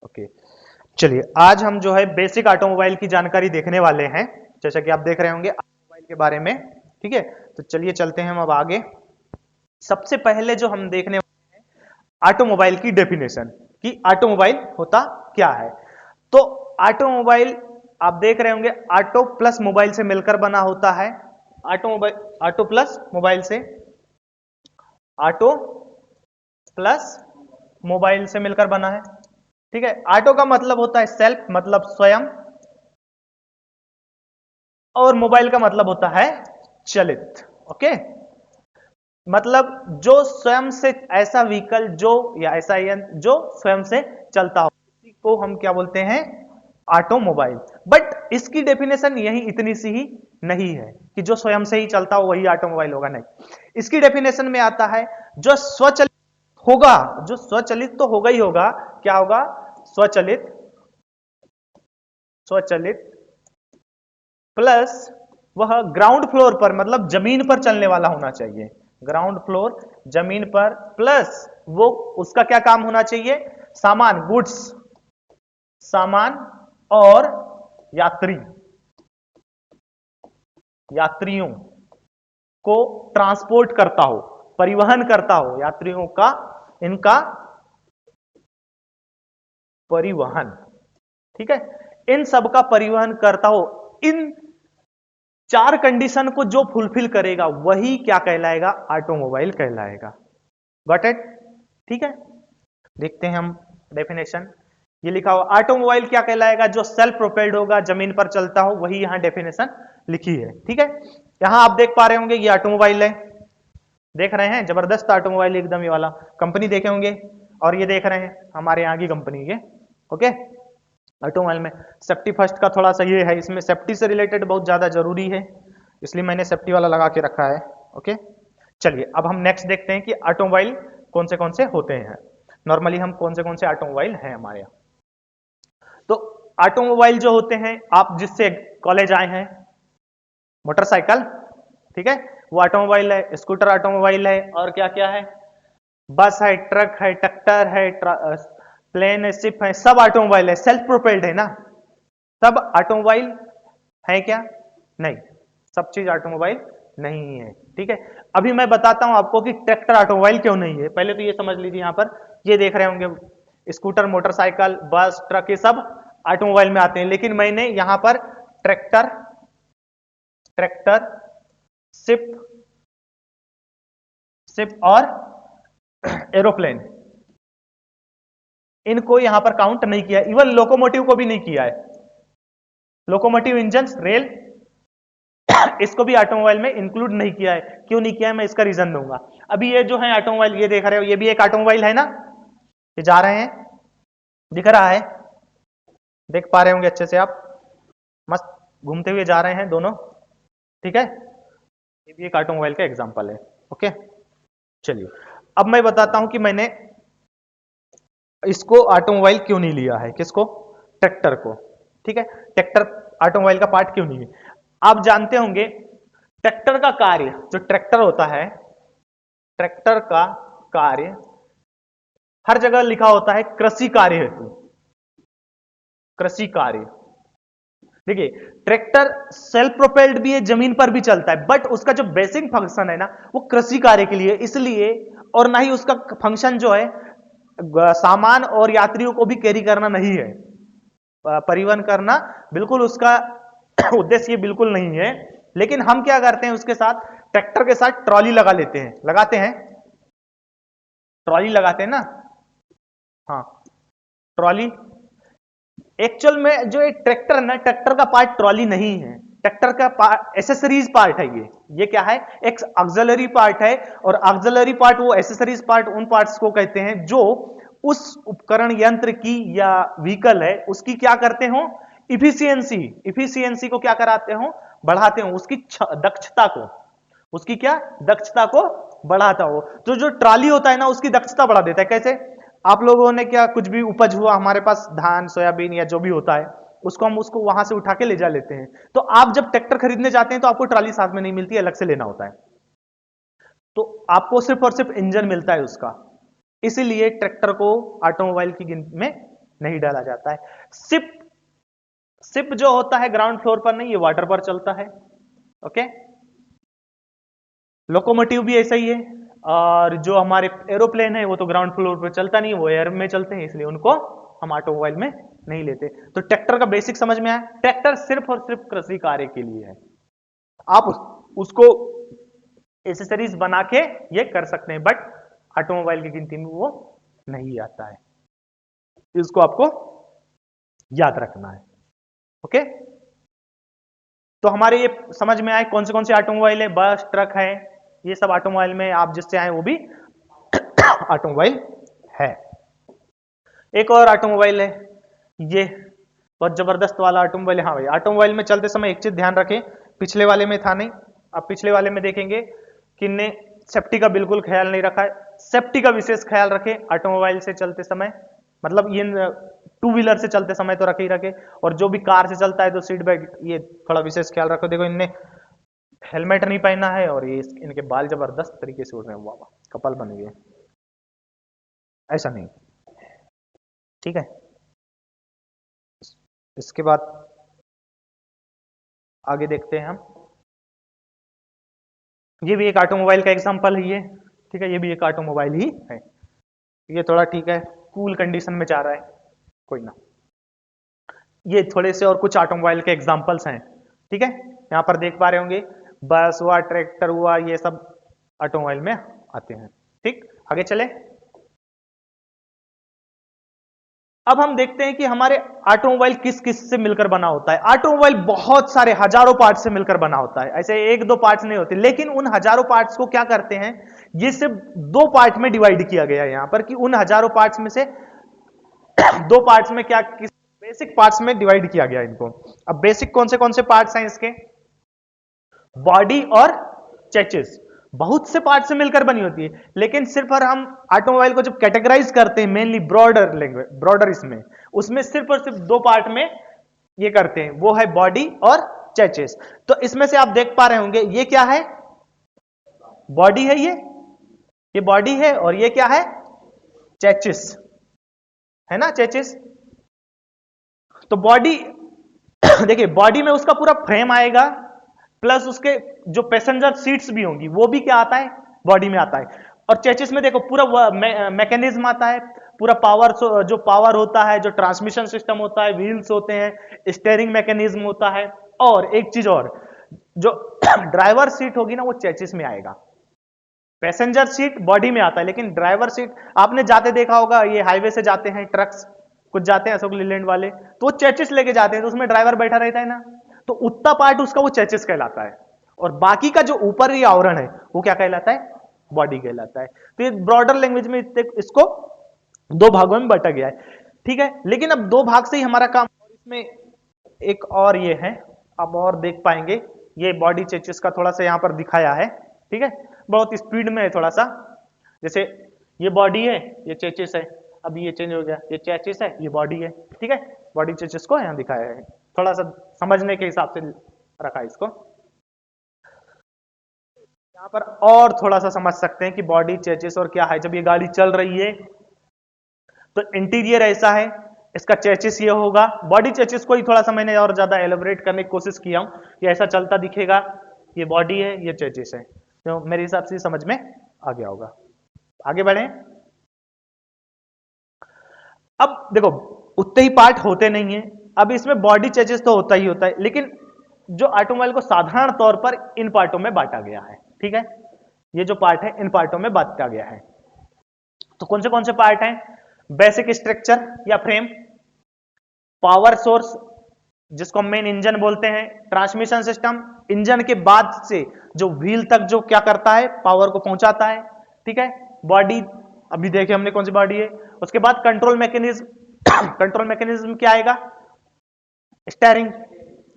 Okay, चलिए आज हम जो है बेसिक ऑटोमोबाइल की जानकारी देखने वाले हैं। जैसा कि आप देख रहे होंगे ऑटोमोबाइल के बारे में। ठीक है, तो चलिए चलते हैं हम अब आगे। सबसे पहले जो हम देखने वाले हैं ऑटोमोबाइल की डेफिनेशन, कि ऑटोमोबाइल होता क्या है। तो ऑटोमोबाइल आप देख रहे होंगे ऑटो प्लस मोबाइल से मिलकर बना होता है। ऑटोमोबाइल, ऑटो प्लस मोबाइल से, ऑटो प्लस मोबाइल से मिलकर बना है। ठीक है, ऑटो का मतलब होता है सेल्फ, मतलब स्वयं, और मोबाइल का मतलब होता है चलित। ओके, मतलब जो स्वयं से, ऐसा व्हीकल जो, या ऐसा यंत्र जो स्वयं से चलता हो, इसी को हम क्या बोलते हैं, ऑटोमोबाइल। बट इसकी डेफिनेशन यही इतनी सी ही नहीं है कि जो स्वयं से ही चलता हो वही ऑटोमोबाइल होगा, नहीं। इसकी डेफिनेशन में आता है जो स्वचालित होगा, जो स्वचालित तो होगा ही होगा, क्या होगा, स्वचालित, स्वचालित प्लस वह ग्राउंड फ्लोर पर, मतलब जमीन पर चलने वाला होना चाहिए। ग्राउंड फ्लोर, जमीन पर, प्लस वो उसका क्या काम होना चाहिए, सामान, गुड्स, सामान और यात्री, यात्रियों को ट्रांसपोर्ट करता हो, परिवहन करता हो, यात्रियों का, इनका परिवहन। ठीक है, इन सब का परिवहन करता हो। इन चार कंडीशन को जो फुलफिल करेगा वही क्या कहलाएगा, ऑटोमोबाइल कहलाएगा। Got it? ठीक है, देखते हैं हम डेफिनेशन। ये लिखा हुआ ऑटोमोबाइल क्या कहलाएगा, जो सेल्फ प्रोपेल्ड होगा, जमीन पर चलता हो, वही यहां डेफिनेशन लिखी है। ठीक है, यहां आप देख पा रहे होंगे ये ऑटोमोबाइल है, देख रहे हैं, जबरदस्त ऑटोमोबाइल एकदम, ये वाला कंपनी देखे होंगे, और ये देख रहे हैं हमारे यहाँ की कंपनी के। ओके, ऑटोमोबाइल में सेफ्टी फर्स्ट का थोड़ा सा ये है, इसमें सेफ्टी से रिलेटेड बहुत ज्यादा जरूरी है, इसलिए मैंने सेफ्टी वाला लगा के रखा है। ओके, चलिए अब हम नेक्स्ट देखते हैं कि ऑटोमोबाइल कौन से होते हैं। नॉर्मली हम कौन से ऑटोमोबाइल हैं हमारे यहाँ। तो ऑटोमोबाइल जो होते हैं, आप जिससे कॉलेज आए हैं, मोटरसाइकिल, ठीक है, वो ऑटोमोबाइल है। स्कूटर ऑटोमोबाइल है, और क्या क्या है, बस है, ट्रक है, ट्रैक्टर है, प्लेन है, शिप है, सब ऑटोमोबाइल है। सेल्फ प्रोपेल्ड है ना, सब ऑटोमोबाइल है क्या, नहीं, सब चीज ऑटोमोबाइल नहीं है। ठीक है, अभी मैं बताता हूं आपको कि ट्रैक्टर ऑटोमोबाइल क्यों नहीं है। पहले तो ये समझ लीजिए, यहां पर ये देख रहे होंगे स्कूटर, मोटरसाइकिल, बस, ट्रक, ये सब ऑटोमोबाइल में आते हैं, लेकिन मैंने यहां पर ट्रैक्टर, ट्रैक्टर, शिप, शिप और एरोप्लेन, इनको यहां पर काउंट नहीं किया। इवन लोकोमोटिव को भी नहीं किया है। लोकोमोटिव इंजन, रेल, इसको भी ऑटोमोबाइल में इंक्लूड नहीं किया है। क्यों नहीं किया है, मैं इसका रीजन दूंगा। अभी ये जो है ऑटोमोबाइल, ये देख रहे हो, ये भी एक ऑटोमोबाइल है ना, ये जा रहे हैं, दिख रहा है, देख पा रहे होंगे अच्छे से आप, मस्त घूमते हुए जा रहे हैं दोनों। ठीक है, ये भी एक ऑटोमोबाइल का एग्जांपल है। ओके, चलिए अब मैं बताता हूं कि मैंने इसको ऑटोमोबाइल क्यों नहीं लिया है, किसको, ट्रैक्टर को। ठीक है, ट्रैक्टर ऑटोमोबाइल का पार्ट क्यों नहीं है। आप जानते होंगे ट्रैक्टर का कार्य, जो ट्रैक्टर होता है, ट्रैक्टर का कार्य हर जगह लिखा होता है कृषि कार्य हेतु, कृषि कार्य। देखिए, ट्रैक्टर सेल्फ प्रोपेल्ड भी है, जमीन पर भी चलता है, बट उसका जो बेसिक फंक्शन है ना, वो कृषि कार्य के लिए, इसलिए, और ना ही उसका फंक्शन जो है सामान और यात्रियों को भी कैरी करना नहीं है, परिवहन करना, बिल्कुल उसका उद्देश्य ये बिल्कुल नहीं है। लेकिन हम क्या करते हैं, उसके साथ, ट्रैक्टर के साथ ट्रॉली लगा लेते हैं, लगाते हैं, ट्रॉली लगाते हैं ना, हाँ, ट्रॉली। एक्चुअल में जो एक ट्रैक्टर है ना, ट्रैक्टर का पार्ट ट्रॉली नहीं है, ट्रैक्टर का पार्ट एसेसरीज पार्ट है। ये क्या है, एक ऑक्सिलरी पार्ट है, और ऑक्सिलरी पार्ट, वो एसेसरीज पार्ट, उन पार्ट्स को कहते हैं जो उस उपकरण, यंत्र की या व्हीकल है, उसकी क्या करते हो, इफिशियंसी, इफिशियंसी को क्या कराते हो, बढ़ाते हो, उसकी दक्षता को, उसकी क्या, दक्षता को बढ़ाता हो। तो जो ट्रॉली होता है ना, उसकी दक्षता बढ़ा देता है। कैसे, आप लोगों ने क्या, कुछ भी उपज हुआ हमारे पास, धान, सोयाबीन या जो भी होता है, उसको हम उसको वहां से उठा के ले जा लेते हैं। तो आप जब ट्रैक्टर खरीदने जाते हैं तो आपको ट्रॉली साथ में नहीं मिलती, अलग से लेना होता है। तो आपको सिर्फ और सिर्फ इंजन मिलता है उसका, इसीलिए ट्रैक्टर को ऑटोमोबाइल की गिनती में नहीं डाला जाता है। शिप शिप जो होता है ग्राउंड फ्लोर पर नहीं, ये वाटर पर चलता है। ओके, लोकोमोटिव भी ऐसा ही है। और जो हमारे एरोप्लेन है वो तो ग्राउंड फ्लोर पर चलता नहीं, वो एयर में चलते हैं, इसलिए उनको हम ऑटोमोबाइल में नहीं लेते। तो ट्रैक्टर का बेसिक समझ में आया। ट्रैक्टर सिर्फ और सिर्फ कृषि कार्य के लिए है। आप उसको एसेसरीज बना के ये कर सकते हैं, बट ऑटोमोबाइल की गिनती में वो नहीं आता है। इसको आपको याद रखना है। ओके, तो हमारे ये समझ में आए कौन से ऑटोमोबाइल है, बस ट्रक है, ये सब ऑटोमोबाइल में आप जिससे आए वो भी ऑटोमोबाइल है। एक और ऑटोमोबाइल है, ये बहुत जबरदस्त वाला ऑटोमोबाइल है। हाँ भाई, ऑटोमोबाइल में चलते समय एक चीज ध्यान रखें, पिछले वाले में था नहीं, अब पिछले वाले में देखेंगे कि ने सेफ्टी का बिल्कुल ख्याल नहीं रखा है। सेफ्टी का विशेष ख्याल रखें ऑटोमोबाइल से चलते समय, मतलब ये टू व्हीलर से चलते समय तो रखे ही रखे, और जो भी कार से चलता है तो सीट बेल्ट ये थोड़ा विशेष ख्याल रखो। देखो इनने हेलमेट नहीं पहना है और ये इनके बाल जबरदस्त तरीके से उड़ रहे हैं, वाह कपल बन गए। ऐसा नहीं, ठीक है। इसके बाद आगे देखते हैं हम, ये भी एक ऑटोमोबाइल का एग्जांपल है ये, ठीक है, ये भी एक ऑटोमोबाइल ही है। ये थोड़ा ठीक है, कूल कंडीशन में जा रहा है, कोई ना। ये थोड़े से और कुछ ऑटोमोबाइल के एग्जांपल्स हैं, ठीक है। यहां पर देख पा रहे होंगे, बस हुआ, ट्रैक्टर हुआ, ये सब ऑटोमोबाइल में आते हैं। ठीक, आगे चले। अब हम देखते हैं कि हमारे ऑटोमोबाइल किस किस से मिलकर बना होता है। ऑटोमोबाइल बहुत सारे हजारों पार्ट्स से मिलकर बना होता है, ऐसे एक दो पार्ट्स नहीं होते, लेकिन उन हजारों पार्ट्स को क्या करते हैं, ये सिर्फ दो पार्ट में डिवाइड किया गया है यहां पर, कि उन हजारों पार्ट्स में से दो पार्ट्स में क्या, किस बेसिक पार्ट्स में डिवाइड किया गया इनको। अब बेसिक कौन से पार्ट्स हैं इसके, बॉडी और चेचिस, बहुत से पार्ट से मिलकर बनी होती है, लेकिन सिर्फ और हम ऑटोमोबाइल को जब कैटेगराइज करते हैं मेनली ब्रॉडर लैंग्वेज, ब्रॉडर इसमें, उसमें सिर्फ और सिर्फ दो पार्ट में ये करते हैं, वो है बॉडी और चेचिस। तो इसमें से आप देख पा रहे होंगे, ये क्या है, बॉडी है, ये बॉडी है, और ये क्या है, चेचिस है ना, चेचिस। तो बॉडी देखिए, बॉडी में उसका पूरा फ्रेम आएगा, प्लस उसके जो पैसेंजर सीट्स भी होंगी वो भी क्या आता है, बॉडी में आता है। और चेचिस में देखो पूरा मैकेनिज्म आता है, पूरा पावर, जो पावर होता है, जो ट्रांसमिशन सिस्टम होता है, व्हील्स होते हैं, स्टीयरिंग मैकेनिज्म होता है, और एक चीज और, जो ड्राइवर सीट होगी ना वो चेचिस में आएगा। पैसेंजर सीट बॉडी में आता है, लेकिन ड्राइवर सीट आपने जाते देखा होगा, ये हाईवे से जाते हैं ट्रक्स, कुछ जाते हैं अशोक लीलैंड वाले, तो वो चेचिस लेके जाते हैं, तो उसमें ड्राइवर बैठा रहता है ना, तो उतना पार्ट उसका वो चेचिस कहलाता है, और बाकी का जो ऊपर ही आवरण है वो क्या कहलाता है, बॉडी कहलाता है। तो ये ब्रॉडर लैंग्वेज में इसको दो भागों में बांटा गया है, ठीक है। लेकिन अब दो भाग से ही हमारा काम, और इसमें एक और ये है, अब और देख पाएंगे, ये बॉडी चेचिस का थोड़ा सा यहां पर दिखाया है, ठीक है, बहुत स्पीड में है थोड़ा सा। जैसे ये बॉडी है, ये चेचिस है, अब ये चेंज हो गया, ये चेचिस है, ये बॉडी है, ठीक है। बॉडी चेचिस को यहां दिखाया है, थोड़ा सा समझने के हिसाब से रखा इसको। यहां पर और थोड़ा सा समझ सकते हैं कि बॉडी चेचिस और क्या है। जब ये गाड़ी चल रही है तो इंटीरियर ऐसा है, इसका चेचिस ये होगा, बॉडी चेचिस को ही थोड़ा सा मैंने और ज्यादा एलिब्रेट करने की कोशिश किया हूं, ये ऐसा चलता दिखेगा, ये बॉडी है, ये चेचिस है, तो मेरे हिसाब से समझ में आ गया होगा। आगे बढ़े। अब देखो, उतने ही पार्ट होते नहीं है, अब इसमें बॉडी चेचिस तो होता ही होता है, लेकिन जो ऑटोमोबाइल को साधारण तौर पर इन पार्टों में बांटा गया है, ठीक है, ये जो पार्ट है इन पार्टों में बांटा गया है। तो कौन से पार्ट हैं, बेसिक स्ट्रक्चर या फ्रेम, पावर सोर्स जिसको हम मेन इंजन बोलते हैं, ट्रांसमिशन सिस्टम, इंजन के बाद से जो व्हील तक जो क्या करता है, पावर को पहुंचाता है, ठीक है। बॉडी अभी देखे हमने कौन सी बॉडी है। उसके बाद कंट्रोल मैकेनिज्म, कंट्रोल मैकेनिज्म क्या आएगा, स्टीयरिंग,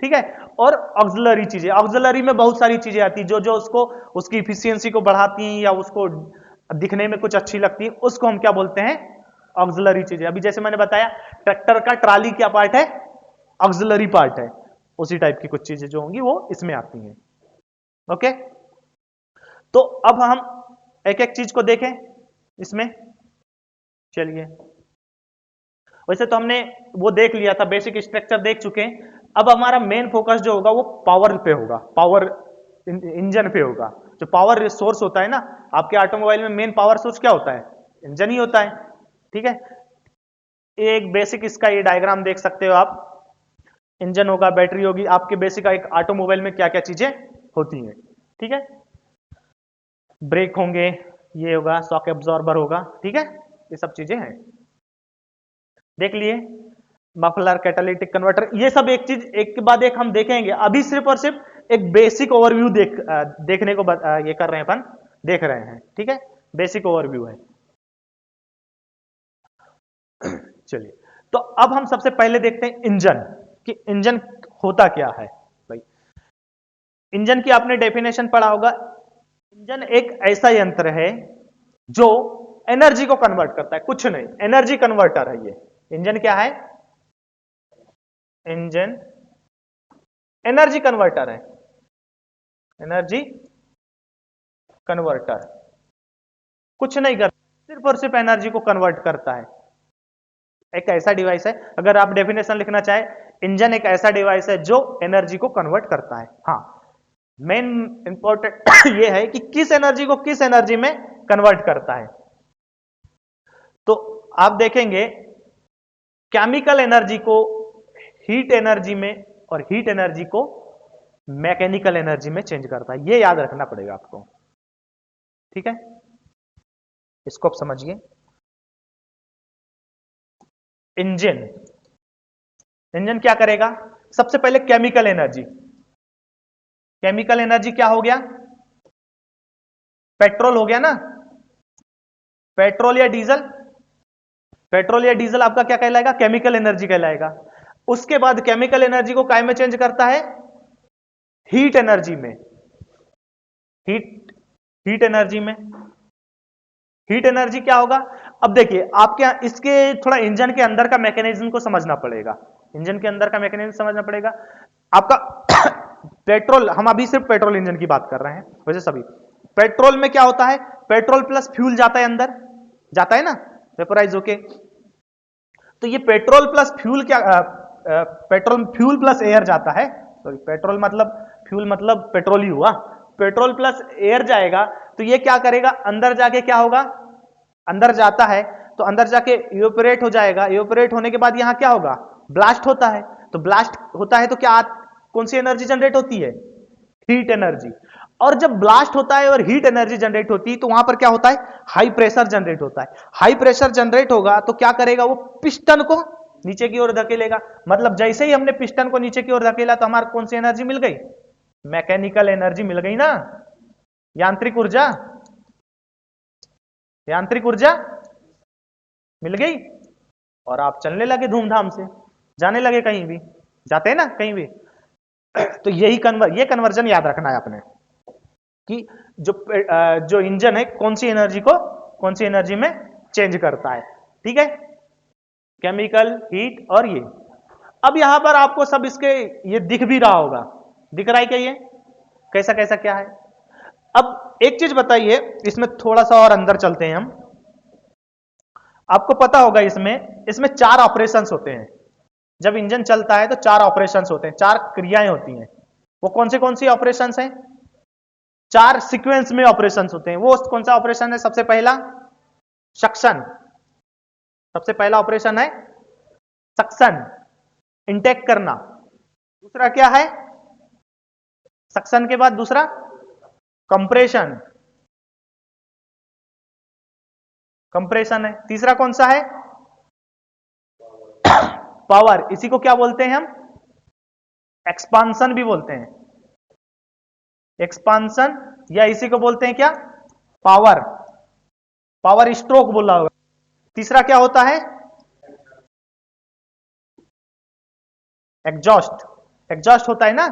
ठीक है। और ऑक्सिलरी चीजें, ऑक्सिलरी में बहुत सारी चीजें आती है जो जो उसको, उसकी इफिशियंसी को बढ़ाती हैं या उसको दिखने में कुछ अच्छी लगती है, उसको हम क्या बोलते हैं, ऑक्सिलरी चीजें। अभी जैसे मैंने बताया ट्रैक्टर का ट्राली क्या पार्ट है, ऑक्सिलरी पार्ट है, उसी टाइप की कुछ चीजें जो होंगी वो इसमें आती हैं। ओके, तो अब हम एक एक चीज को देखें इसमें, चलिए। वैसे तो हमने वो देख लिया था, बेसिक स्ट्रक्चर देख चुके हैं। अब हमारा मेन फोकस जो होगा वो पावर पे होगा, पावर इंजन पे होगा। जो पावर सोर्स होता है ना आपके ऑटोमोबाइल में, मेन पावर सोर्स क्या होता है? इंजन ही होता है। ठीक है, एक बेसिक इसका ये डायग्राम देख सकते हो आप। इंजन होगा, बैटरी होगी, आपके बेसिक एक ऑटोमोबाइल में क्या क्या चीजें होती हैं। ठीक है, ब्रेक होंगे, ये होगा, शॉक एब्जॉर्बर होगा। ठीक है, ये सब चीजें हैं, देख लिए। मफलर, कैटालिटिक कन्वर्टर, ये सब एक चीज एक के बाद एक हम देखेंगे। अभी सिर्फ और सिर्फ एक बेसिक ओवरव्यू देखने को ये कर रहे हैं, अपन देख रहे हैं। ठीक है, बेसिक ओवरव्यू है। चलिए, तो अब हम सबसे पहले देखते हैं इंजन, कि इंजन होता क्या है भाई। इंजन की आपने डेफिनेशन पढ़ा होगा। इंजन एक ऐसा यंत्र है जो एनर्जी को कन्वर्ट करता है, कुछ नहीं, एनर्जी कन्वर्टर है ये। इंजन क्या है? इंजन एनर्जी कन्वर्टर है, एनर्जी कन्वर्टर। कुछ नहीं करता, सिर्फ और सिर्फ एनर्जी को कन्वर्ट करता है। एक ऐसा डिवाइस है, अगर आप डेफिनेशन लिखना चाहे, इंजन एक ऐसा डिवाइस है जो एनर्जी को कन्वर्ट करता है। हाँ, मेन इंपॉर्टेंट ये है कि किस एनर्जी को किस एनर्जी में कन्वर्ट करता है। तो आप देखेंगे केमिकल एनर्जी को हीट एनर्जी में, और हीट एनर्जी को मैकेनिकल एनर्जी में चेंज करता है। ये याद रखना पड़ेगा आपको। ठीक है, इसको आप समझिए। इंजन, इंजन क्या करेगा? सबसे पहले केमिकल एनर्जी, केमिकल एनर्जी क्या हो गया? पेट्रोल हो गया ना, पेट्रोल या डीजल, पेट्रोल या डीजल आपका क्या कहलाएगा? केमिकल एनर्जी कहलाएगा। उसके बाद केमिकल एनर्जी को काय में चेंज करता है? हीट एनर्जी में, हीट हीट एनर्जी में। हीट एनर्जी क्या होगा? अब देखिए आपके यहां इसके थोड़ा इंजन के अंदर का मैकेनिज्म को समझना पड़ेगा, इंजन के अंदर का मैकेनिज्म समझना पड़ेगा आपका। पेट्रोल, हम अभी सिर्फ पेट्रोल इंजन की बात कर रहे हैं, वैसे सभी पेट्रोल में क्या होता है? पेट्रोल प्लस फ्यूल जाता है अंदर, जाता है ना, वेपोराइज होके। तो ये पेट्रोल प्लस फ्यूल क्या, पेट्रोल फ्यूल प्लस एयर जाता है, सॉरी पेट्रोल मतलब फ्यूल मतलब पेट्रोल ही हुआ। पेट्रोल प्लस एयर जाएगा, तो ये क्या करेगा? अंदर जाके क्या होगा? अंदर जाता है तो अंदर जाके इवेपोरेट हो जाएगा। इवेपोरेट होने के बाद यहां क्या होगा? ब्लास्ट होता है। तो ब्लास्ट होता है तो क्या कौन सी एनर्जी जनरेट होती है? Heat energy. और जब ब्लास्ट होता है और हीट एनर्जी जनरेट होती है तो वहां पर क्या होता है? हाई प्रेशर जनरेट होता है। हाई प्रेशर जनरेट होगा तो क्या करेगा? वो पिस्टन को नीचे की ओर धकेलेगा। मतलब जैसे ही हमने पिस्टन को नीचे की ओर धकेला तो हमारे कौन सी एनर्जी मिल गई? मैकेनिकल एनर्जी मिल गई ना, यांत्रिक ऊर्जा, यांत्रिक ऊर्जा मिल गई। और आप चलने लगे धूमधाम से, जाने लगे कहीं भी, जाते हैं ना कहीं भी। तो यही ये कन्वर्जन याद रखना है आपने, कि जो इंजन है कौन सी एनर्जी को कौन सी एनर्जी में चेंज करता है। ठीक है, केमिकल, हीट और ये। अब यहां पर आपको सब इसके ये दिख भी रहा होगा, दिख रहा है क्या? ये कैसा कैसा क्या है? अब एक चीज बताइए, इसमें थोड़ा सा और अंदर चलते हैं हम। आपको पता होगा इसमें चार ऑपरेशंस होते हैं। जब इंजन चलता है तो चार ऑपरेशंस होते हैं, चार क्रियाएं होती हैं। वो कौन सी ऑपरेशंस हैं? चार सीक्वेंस में ऑपरेशंस होते हैं। वो कौन सा ऑपरेशन है? सबसे पहला सक्शन, सबसे पहला ऑपरेशन है सक्शन, इंटेक करना। दूसरा क्या है? सक्शन के बाद दूसरा कंप्रेशन, कंप्रेशन है। तीसरा कौन सा है? पावर, इसी को क्या बोलते हैं हम? एक्सपांसन भी बोलते हैं, एक्सपांसन, या इसी को बोलते हैं क्या? पावर, पावर स्ट्रोक बोला होगा। तीसरा क्या होता है? एग्जॉस्ट, एग्जॉस्ट होता है ना।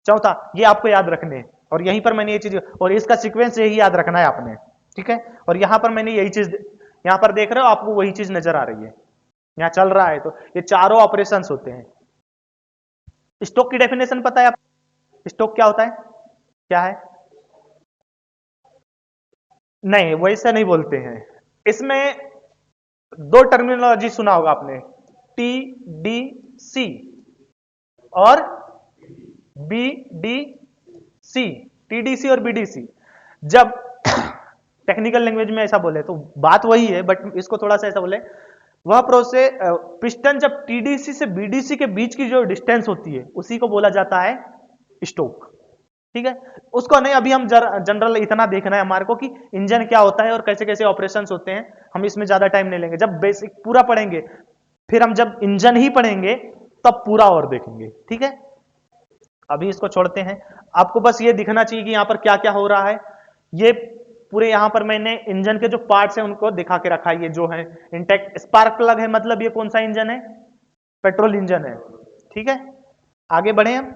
चौथा, ये आपको याद रखने हैं, और यहीं पर मैंने ये चीज, और इसका सीक्वेंस यही याद रखना है आपने। ठीक है, और यहां पर मैंने यही चीज, यहां पर देख रहे हो आपको वही चीज नजर आ रही है, यहां चल रहा है। तो ये चारों ऑपरेशंस होते हैं। स्टोक की डेफिनेशन पता है आपको? स्टोक क्या होता है? क्या है? नहीं, वैसे नहीं बोलते हैं। इसमें दो टर्मिनोलॉजी सुना होगा आपने, TDC और BDC, TDC और BDC। जब टेक्निकल लैंग्वेज में ऐसा बोले तो बात वही है, बट इसको थोड़ा सा ऐसा बोले, वह प्रोसेस पिस्टन जब TDC से BDC के बीच की जो डिस्टेंस होती है उसी को बोला जाता है स्टोक। ठीक है, उसको नहीं अभी हम जनरल इतना देखना है हमारे को कि इंजन क्या होता है और कैसे कैसे ऑपरेशंस होते हैं, हम इसमें ज्यादा टाइम नहीं लेंगे। जब बेसिक पूरा पढ़ेंगे फिर हम जब इंजन ही पढ़ेंगे तब पूरा और देखेंगे। ठीक है, अभी इसको छोड़ते हैं। आपको बस ये दिखना चाहिए कि यहां पर क्या क्या हो रहा है। ये पूरे यहां पर मैंने इंजन के जो पार्ट्स हैं उनको दिखा के रखा है। ये जो है इंटेक्ट स्पार्क प्लग है, मतलब ये कौन सा इंजन है? पेट्रोल इंजन है। ठीक है, आगे बढ़े हम।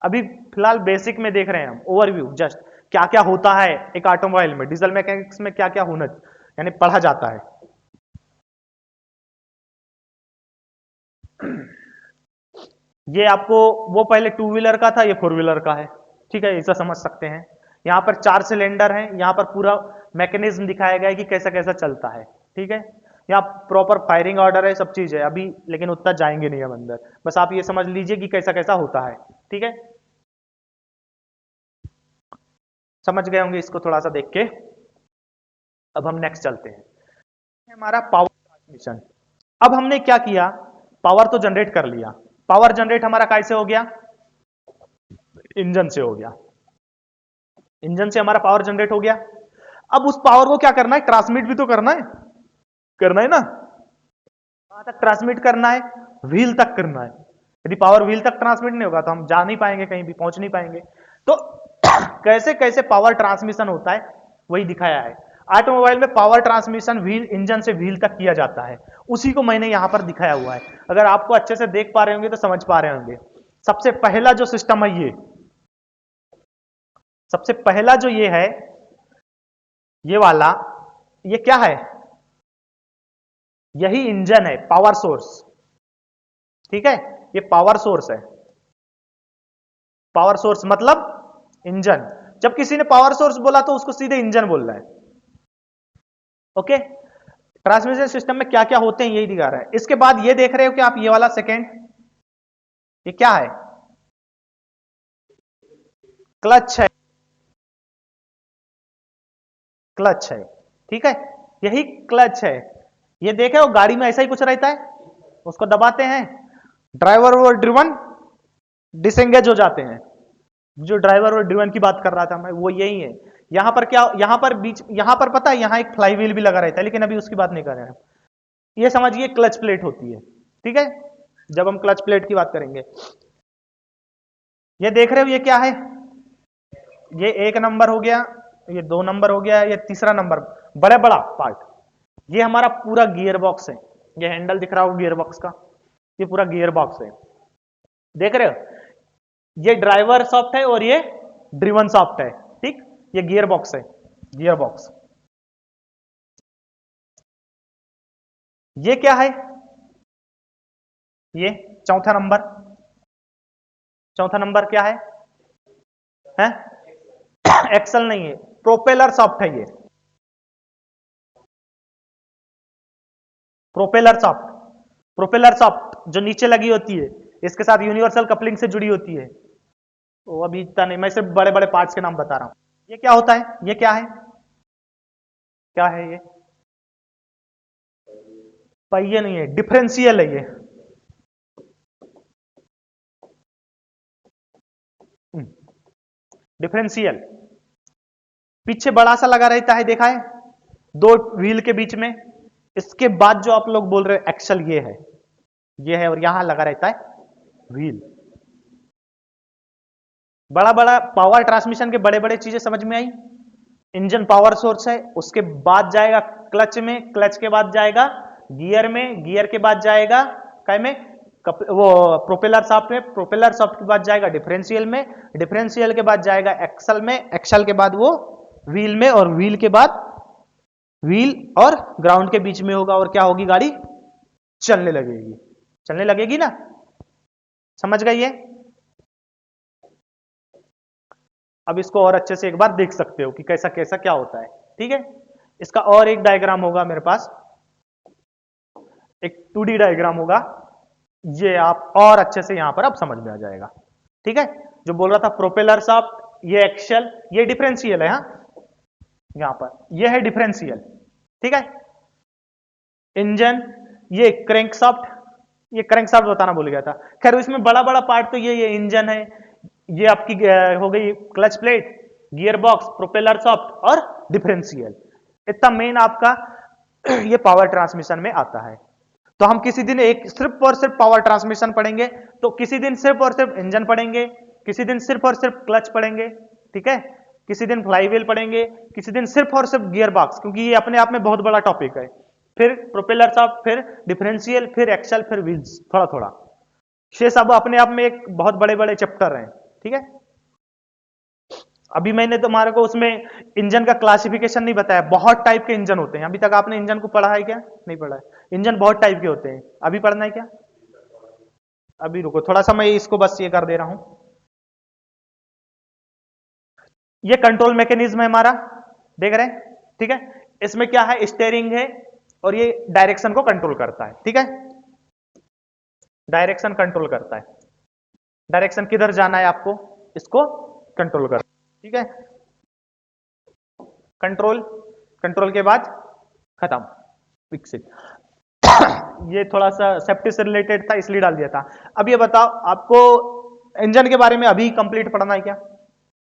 अभी फिलहाल बेसिक में देख रहे हैं हम, ओवरव्यू जस्ट क्या क्या होता है एक ऑटोमोबाइल में, डीजल मैकेनिक्स में क्या क्या होना यानी पढ़ा जाता है। ये आपको वो पहले टू व्हीलर का था, ये फोर व्हीलर का है। ठीक है, ऐसा समझ सकते हैं। यहाँ पर 4 सिलेंडर हैं, यहाँ पर पूरा मैकेनिज्म दिखाया गया है कि कैसा कैसा चलता है। ठीक है, यहाँ प्रॉपर फायरिंग ऑर्डर है, सब चीज है अभी, लेकिन उतना जाएंगे नहीं हम अंदर। बस आप ये समझ लीजिए कि कैसा कैसा होता है। ठीक है, समझ गए होंगे इसको थोड़ा सा देख के। अब हम नेक्स्ट चलते हैं, हमारा पावर ट्रांसमिशन। अब हमने क्या किया, पावर तो जनरेट कर लिया। पावर जनरेट हमारा कैसे हो गया? इंजन से हो गया। इंजन से हमारा पावर जनरेट हो गया। अब उस पावर को क्या करना है? ट्रांसमिट भी तो करना है ना। कहां तक ट्रांसमिट करना है? व्हील तक करना है। यदि पावर व्हील तक ट्रांसमिट नहीं होगा तो हम जा नहीं पाएंगे, कहीं भी पहुंच नहीं पाएंगे। तो कैसे कैसे पावर ट्रांसमिशन होता है वही दिखाया है। ऑटोमोबाइल में पावर ट्रांसमिशन व्हील, इंजन से व्हील तक किया जाता है, उसी को मैंने यहां पर दिखाया हुआ है। अगर आपको अच्छे से देख पा रहे होंगे तो समझ पा रहे होंगे। सबसे पहला जो सिस्टम है ये, सबसे पहला जो ये है, ये वाला, ये क्या है? यही इंजन है, पावर सोर्स। ठीक है, ये पावर सोर्स है। पावर सोर्स मतलब इंजन। जब किसी ने पावर सोर्स बोला तो उसको सीधे इंजन बोल रहा है। ओके, ट्रांसमिशन सिस्टम में क्या क्या होते हैं यही दिखा रहा है। इसके बाद ये देख रहे हो कि आप, ये वाला सेकेंड, ये क्या है? क्लच है। क्लच है, ठीक है, यही क्लच है। ये देखे हो गाड़ी में ऐसा ही कुछ रहता है, उसको दबाते हैं, ड्राइवर और ड्रिवन डिसएंगेज हो जाते हैं। जो ड्राइवर और ड्रिवन की बात कर रहा था मैं, वो यही है। यहां पर क्या, यहां पर बीच, यहां पर पता है यहां एक फ्लाई व्हील भी लगा रहता है, लेकिन अभी उसकी बात नहीं कर रहे हैं। ये समझिए क्लच प्लेट होती है। ठीक है, जब हम क्लच प्लेट की बात करेंगे, ये देख रहे हो ये क्या है? ये 1 नंबर हो गया, ये 2 नंबर हो गया, ये तीसरा नंबर, बड़े बड़ा पार्ट, ये हमारा पूरा गियर बॉक्स है। ये हैंडल दिख रहा होगा गियर बॉक्स का, ये पूरा गियर बॉक्स है। देख रहे हो, ये ड्राइवर सॉफ्ट है और ये ड्रिवन सॉफ्ट है। ठीक, ये गियर बॉक्स है, गियर बॉक्स। ये क्या है? ये चौथा नंबर, चौथा नंबर क्या है? हैं? एक्सल नहीं है, प्रोपेलर सॉफ्ट है। ये प्रोपेलर सॉफ्ट, प्रोपेलर सॉफ्ट जो नीचे लगी होती है, इसके साथ यूनिवर्सल कपलिंग से जुड़ी होती है। तो अभी इतना नहीं, मैं सिर्फ बड़े बड़े पार्ट्स के नाम बता रहा हूं। ये क्या होता है? ये क्या है? क्या है ये? पहिए नहीं है, डिफरेंशियल है ये। डिफरेंशियल पीछे बड़ा सा लगा रहता है, देखा है, दो व्हील के बीच में। इसके बाद जो आप लोग बोल रहे हो एक्सल, ये है, ये है, और यहां लगा रहता है व्हील। बड़ा बड़ा पावर ट्रांसमिशन के बड़े बड़े चीजें समझ में आई। इंजन पावर सोर्स है, उसके बाद जाएगा क्लच में, क्लच के बाद जाएगा गियर में, गियर के बाद जाएगा काय में, वो प्रोपेलर सॉफ्ट में, प्रोपेलर सॉफ्ट के बाद जाएगा डिफरेंशियल में, डिफरेंशियल के बाद जाएगा एक्सल में, एक्सल के बाद वो व्हील में, और व्हील के बाद व्हील और ग्राउंड के बीच में होगा, और क्या होगी? गाड़ी चलने लगेगी। चलने लगेगी ना, समझ गई ये? अब इसको और अच्छे से एक बार देख सकते हो कि कैसा कैसा क्या होता है। ठीक है, इसका और एक डायग्राम होगा मेरे पास, एक 2D डायग्राम होगा, ये आप और अच्छे से यहां पर अब समझ में आ जाएगा। ठीक है, जो बोल रहा था प्रोपेलर शाफ्ट, ये एक्सल, ये डिफरेंशियल है। हाँ, यहां पर ये है डिफरेंशियल। ठीक है, इंजन, ये क्रैंक शाफ्ट, ये क्रैंक शाफ्ट बताना भूल गया था। खैर इसमें बड़ा बड़ा पार्ट तो ये इंजन है, ये आपकी हो गई clutch plate, gear box, propeller shaft और डिफरेंशियल। इतना मेन आपका ये पावर ट्रांसमिशन में आता है। तो हम किसी दिन एक सिर्फ और सिर्फ पावर ट्रांसमिशन पढ़ेंगे, तो किसी दिन सिर्फ और सिर्फ इंजन पढ़ेंगे, किसी दिन सिर्फ और सिर्फ क्लच पढ़ेंगे। ठीक है, किसी दिन फ्लाईव्हील पढ़ेंगे, किसी दिन सिर्फ और सिर्फ गियर बॉक्स, क्योंकि ये अपने आप में बहुत बड़ा टॉपिक है। फिर प्रोपेलर शाफ्ट, फिर डिफरेंशियल, फिर एक्सल, फिर व्हील्स, थोड़ा थोड़ा। ये सब अपने आप में एक बहुत बड़े बड़े चैप्टर हैं। ठीक है, अभी मैंने तुम्हारे को उसमें इंजन का क्लासिफिकेशन नहीं बताया, बहुत टाइप के इंजन होते हैं। अभी तक आपने इंजन को पढ़ा है क्या? नहीं पढ़ा है। इंजन बहुत टाइप के होते हैं, अभी पढ़ना है क्या? अभी रुको थोड़ा सा, मैं इसको बस ये कर दे रहा हूं। ये कंट्रोल मैकेनिज्म है हमारा, देख रहे हैं? ठीक है, इसमें क्या है, स्टीयरिंग है और ये डायरेक्शन को कंट्रोल करता है। ठीक है, डायरेक्शन कंट्रोल करता है, डायरेक्शन किधर जाना है आपको, इसको कंट्रोल करता है। ठीक है, कंट्रोल, कंट्रोल के बाद खत्म, विकसित। ये थोड़ा सा सेफ्टी से रिलेटेड था इसलिए डाल दिया था। अब ये बताओ, आपको इंजन के बारे में अभी कंप्लीट पढ़ना है क्या?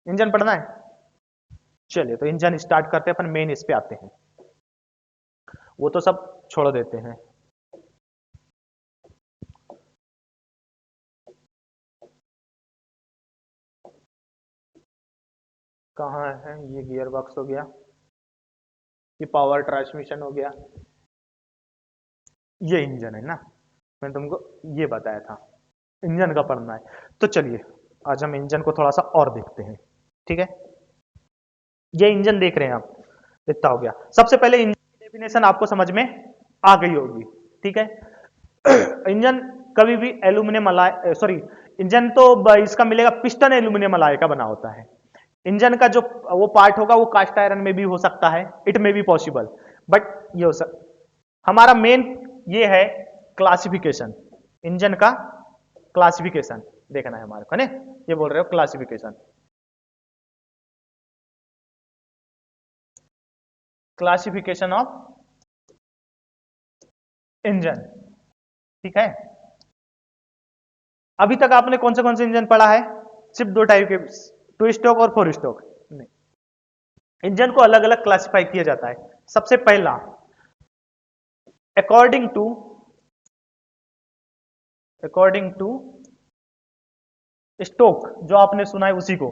इंजन पढ़ना है? चलिए तो इंजन स्टार्ट करते हैं, अपन मेन इस पे आते हैं, वो तो सब छोड़ देते हैं। कहाँ है ये? गियर बॉक्स हो गया, ये पावर ट्रांसमिशन हो गया, ये इंजन है ना, मैंने तुमको ये बताया था इंजन का पढ़ना है। तो चलिए आज हम इंजन को थोड़ा सा और देखते हैं। ठीक है, ये इंजन देख रहे हैं आप, इतना हो गया। सबसे पहले इंजन की डेफिनेशन आपको समझ में आ गई होगी। ठीक है, इंजन कभी भी एल्यूमिनियम अलाय, सॉरी, इंजन तो इसका मिलेगा पिस्टन एल्यूमिनियम अलाय का बना होता है। इंजन का जो वो पार्ट होगा वो कास्ट आयरन में भी हो सकता है, it may be possible, but ये हो सकता। हमारा मेन ये है क्लासिफिकेशन, इंजन का क्लासिफिकेशन देखना है हमारे को, है ना? ये बोल रहे हो क्लासिफिकेशन, क्लासिफिकेशन ऑफ इंजन। ठीक है, अभी तक आपने कौन से इंजन पढ़ा है? सिर्फ दो टाइप के, टू स्ट्रोक और फोर स्ट्रोक। नहीं, इंजन को अलग अलग क्लासिफाई किया जाता है। सबसे पहला, according to, according to stroke, जो आपने सुना है उसी को,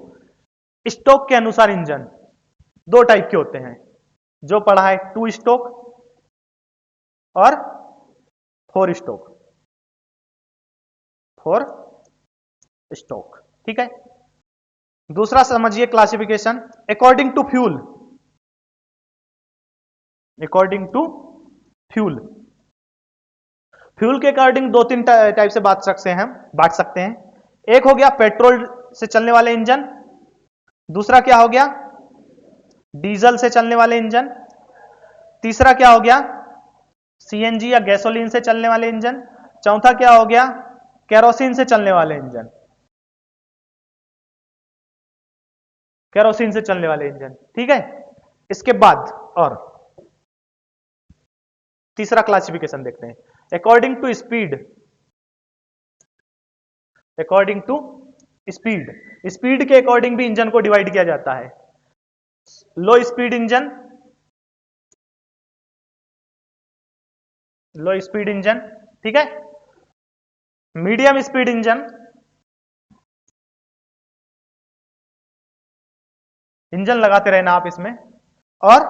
स्टोक के अनुसार इंजन दो टाइप के होते हैं, जो पढ़ा है टू स्टोक और फोर स्टोक, फोर स्टोक। ठीक है, दूसरा समझिए classification, according to fuel, according to fuel. Fuel के अकॉर्डिंग दो तीन टाइप से बांट सकते हैं। एक हो गया पेट्रोल से चलने वाले इंजन, दूसरा क्या हो गया, डीजल से चलने वाले इंजन, तीसरा क्या हो गया, सीएनजी या गैसोलीन से चलने वाले इंजन, चौथा क्या हो गया, केरोसिन से चलने वाले इंजन, केरोसिन से चलने वाले इंजन। ठीक है, इसके बाद और तीसरा क्लासिफिकेशन देखते हैं, according to speed, according to speed, speed के अकॉर्डिंग भी इंजन को डिवाइड किया जाता है। Low speed engine, low speed engine, ठीक है, मीडियम स्पीड इंजन, इंजन लगाते रहना आप इसमें, और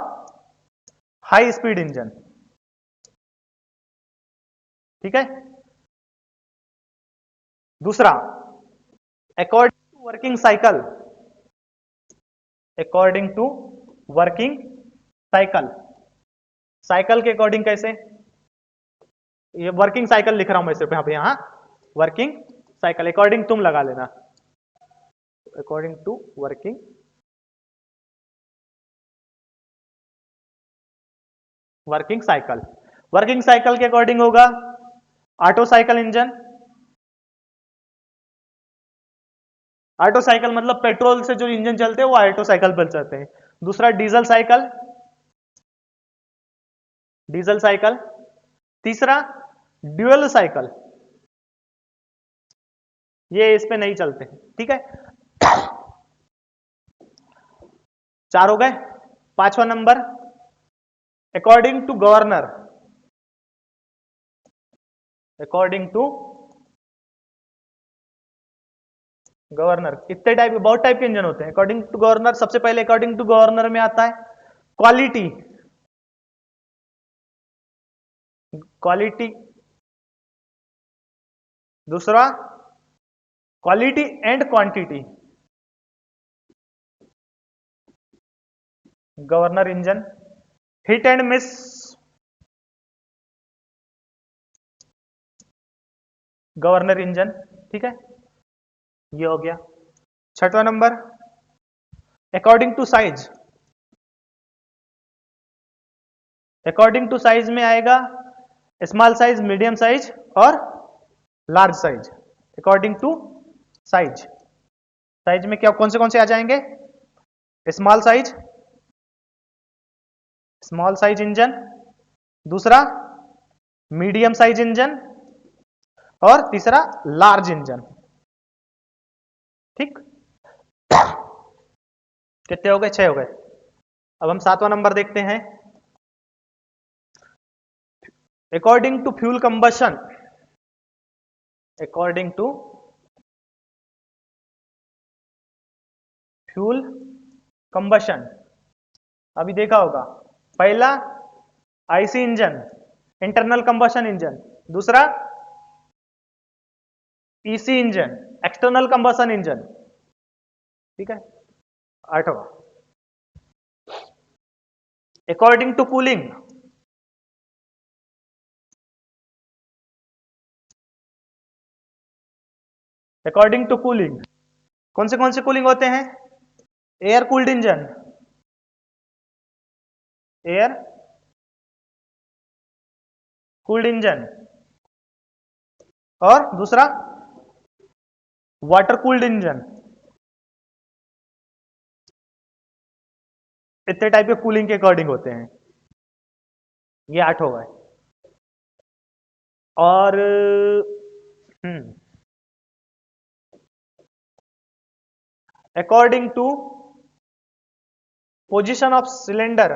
हाई स्पीड इंजन। ठीक है, दूसरा, according to working cycle, according to working cycle, cycle के अकॉर्डिंग कैसे, ये वर्किंग साइकिल लिख रहा हूं मैं सिर्फ यहां पे, यहां वर्किंग साइकिल, अकॉर्डिंग तुम लगा लेना, according to working working cycle. Working cycle के अकॉर्डिंग होगा auto cycle engine. Auto cycle मतलब पेट्रोल से जो इंजन चलते हैं वो ऑटो साइकिल पर चलते हैं। दूसरा डीजल साइकिल, डीजल साइकिल। तीसरा ड्यूअल साइकिल, ये इस पे नहीं चलते हैं, ठीक है। चार हो गए। पांचवा number according to governor, according to governor. कितने टाइप, बहुत टाइप के इंजन होते हैं अकॉर्डिंग टू गवर्नर। सबसे पहले अकॉर्डिंग टू गवर्नर में आता है क्वालिटी, क्वालिटी। दूसरा quality and quantity, governor engine. Hit and miss, governor engine, ठीक है, ये हो गया। छठवां नंबर according to size, according to size में आएगा स्मॉल साइज, मीडियम साइज और large size. According to size, size में क्या कौन से आ जाएंगे? Small size, small size engine. दूसरा मीडियम साइज इंजन और तीसरा लार्ज इंजन, ठीक। कितने हो गए? 6 हो गए। अब हम सातवां नंबर देखते हैं according to fuel combustion, according to fuel combustion. अभी देखा होगा, पहला IC engine, internal combustion engine. दूसरा EC engine, external combustion engine, ठीक है। आठवां according to cooling, according to cooling कौन से कूलिंग होते हैं? Air cooled engine, air cooled engine. और दूसरा वाटर कूल्ड इंजन। इतने टाइप के कूलिंग के अकॉर्डिंग होते हैं। ये 8 हो गए। और according to position of cylinder,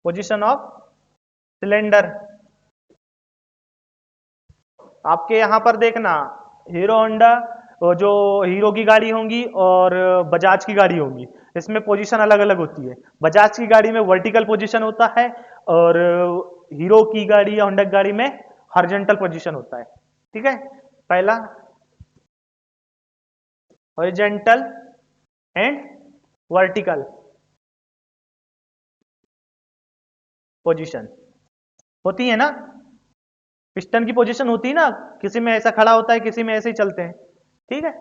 position of cylinder. आपके यहां पर देखना, हीरो होंडा, जो हीरो की गाड़ी होंगी और बजाज की गाड़ी होंगी, इसमें पोजीशन अलग अलग होती है। बजाज की गाड़ी में वर्टिकल पोजीशन होता है और हीरो की गाड़ी या होंडा की गाड़ी में हॉरिजॉन्टल पोजीशन होता है, ठीक है। पहला हॉरिजॉन्टल एंड वर्टिकल पोजीशन होती है ना। पिस्टन की पोजीशन होती है ना, किसी में ऐसा खड़ा होता है, किसी में ऐसे ही चलते हैं, ठीक है।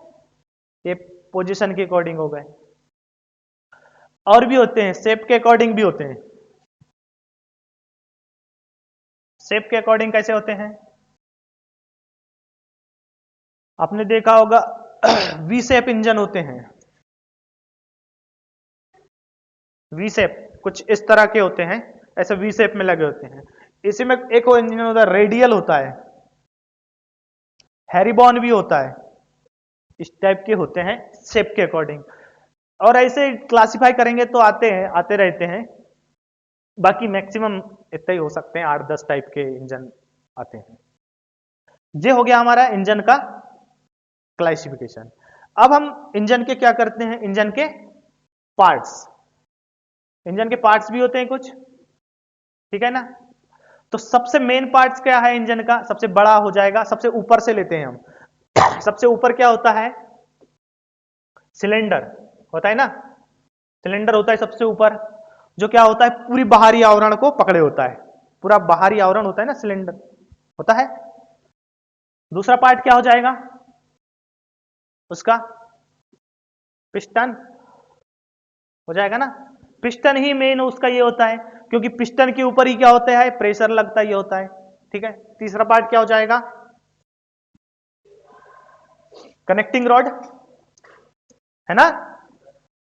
ये पोजीशन के अकॉर्डिंग हो गए। और भी होते हैं, शेप के अकॉर्डिंग भी होते हैं। शेप के अकॉर्डिंग कैसे होते हैं? आपने देखा होगा वी शेप इंजन होते हैं। वी शेप कुछ इस तरह के होते हैं, ऐसे वी शेप में लगे होते हैं। इसी में एक और इंजन होता है रेडियल होता है, हैरिबॉन भी होता है। इस टाइप के होते हैं शेप के अकॉर्डिंग। और ऐसे क्लासिफाई करेंगे तो आते रहते हैं। बाकी मैक्सिमम इतना ही हो सकते हैं, 8-10 टाइप के इंजन आते हैं। ये हो गया हमारा इंजन का क्लासिफिकेशन। अब हम इंजन के क्या करते हैं, इंजन के पार्ट्स। इंजन के पार्ट्स भी होते हैं कुछ, ठीक है ना। तो सबसे मेन पार्ट्स क्या है इंजन का? सबसे बड़ा हो जाएगा, सबसे ऊपर से लेते हैं हम। सबसे ऊपर क्या होता है? सिलेंडर होता है ना, सिलेंडर होता है सबसे ऊपर, जो क्या होता है, पूरी बाहरी आवरण को पकड़े होता है। पूरा बाहरी आवरण होता है ना, सिलेंडर होता है। दूसरा पार्ट क्या हो जाएगा उसका? पिस्टन हो जाएगा ना। पिस्टन ही मेन उसका ये होता है, क्योंकि पिस्टन के ऊपर ही क्या होता है, प्रेशर लगता ही होता है। ठीक है, तीसरा पार्ट क्या हो जाएगा, कनेक्टिंग रॉड, है ना,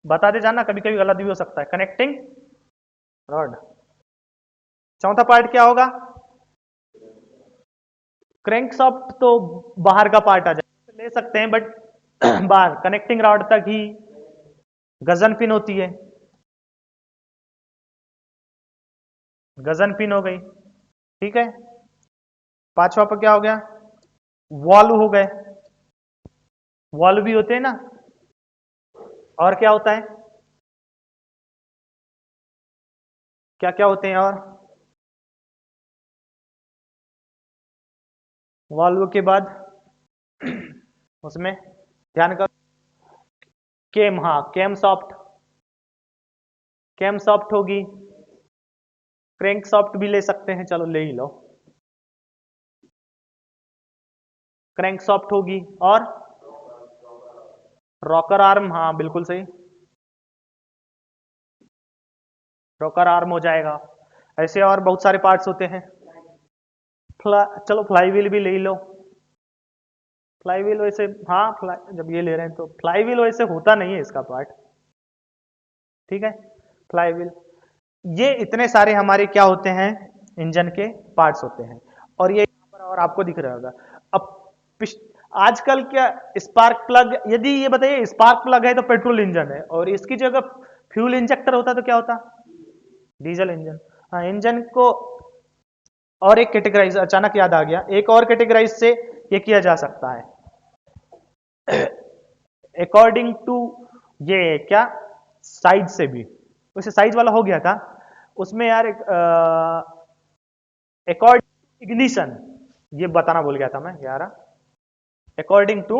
बता दे जाना, कभी कभी गलत भी हो सकता है, कनेक्टिंग रॉड। चौथा पार्ट क्या होगा, क्रैंकशाफ्ट तो बाहर का पार्ट आ जाए ले सकते हैं, बट बाहर कनेक्टिंग रॉड तक ही गजन पिन होती है, गजन पिन हो गई। ठीक है, पांचवा पर क्या हो गया, वॉल्व हो गए, वॉल्व भी होते हैं ना, और क्या होता है, क्या क्या होते हैं, और वॉल्व के बाद उसमें ध्यान कर, केम, हाँ केम सॉफ्ट, केम सॉफ्ट होगी, क्रैंक सॉफ्ट भी ले सकते हैं, चलो ले ही लो, क्रैंक सॉफ्ट होगी, और रॉकर आर्म, हाँ बिल्कुल सही, रॉकर आर्म हो जाएगा। ऐसे और बहुत सारे पार्ट्स होते हैं। चलो फ्लाई व्हील भी ले लो, फ्लाई व्हील वैसे, हाँ फ्लाई, जब ये ले रहे हैं तो फ्लाई व्हील वैसे होता नहीं है इसका पार्ट। ठीक है, फ्लाई व्हील, ये इतने सारे हमारे क्या होते हैं, इंजन के पार्ट्स होते हैं, और ये यहाँ पर और आपको दिख रहा होगा। अब आजकल क्या स्पार्क प्लग, यदि ये बताइए स्पार्क प्लग है तो पेट्रोल इंजन है, और इसकी जगह फ्यूल इंजेक्टर होता तो क्या होता, डीजल इंजन। हाँ, इंजन को और एक कैटेगराइज अचानक याद आ गया, एक और कैटेगराइज से ये किया जा सकता है, अकॉर्डिंग टू, ये क्या, साइज से भी, वैसे साइज वाला हो गया था उसमें यार, अकॉर्डिंग इग्निशन, ये बताना भूल गया था मैं यार, अकॉर्डिंग टू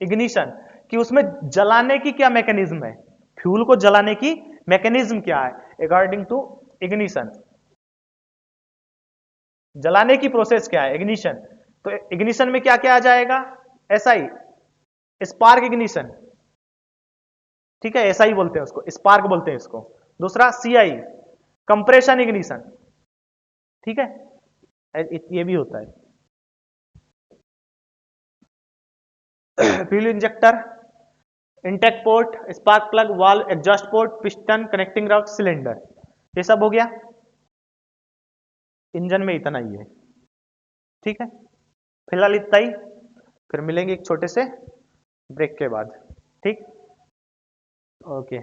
इग्निशन, कि उसमें जलाने की क्या मैकेनिज्म है, फ्यूल को जलाने की मैकेनिज्म क्या है, अकॉर्डिंग टू इग्निशन, जलाने की प्रोसेस क्या है, इग्निशन। तो इग्निशन में क्या क्या आ जाएगा, एसआई, स्पार्क इग्निशन, ठीक है, एसआई बोलते हैं उसको, स्पार्क बोलते हैं इसको। दूसरा सीआई, कंप्रेशन इग्निशन, ठीक है, ये भी होता है। Fuel injector, intake port, spark plug, valve, exhaust port, piston, connecting rod, cylinder, ये सब हो गया। इंजन में इतना ही है। ठीक है, फिलहाल इतना ही, फिर मिलेंगे एक छोटे से ब्रेक के बाद। ठीक, ओके।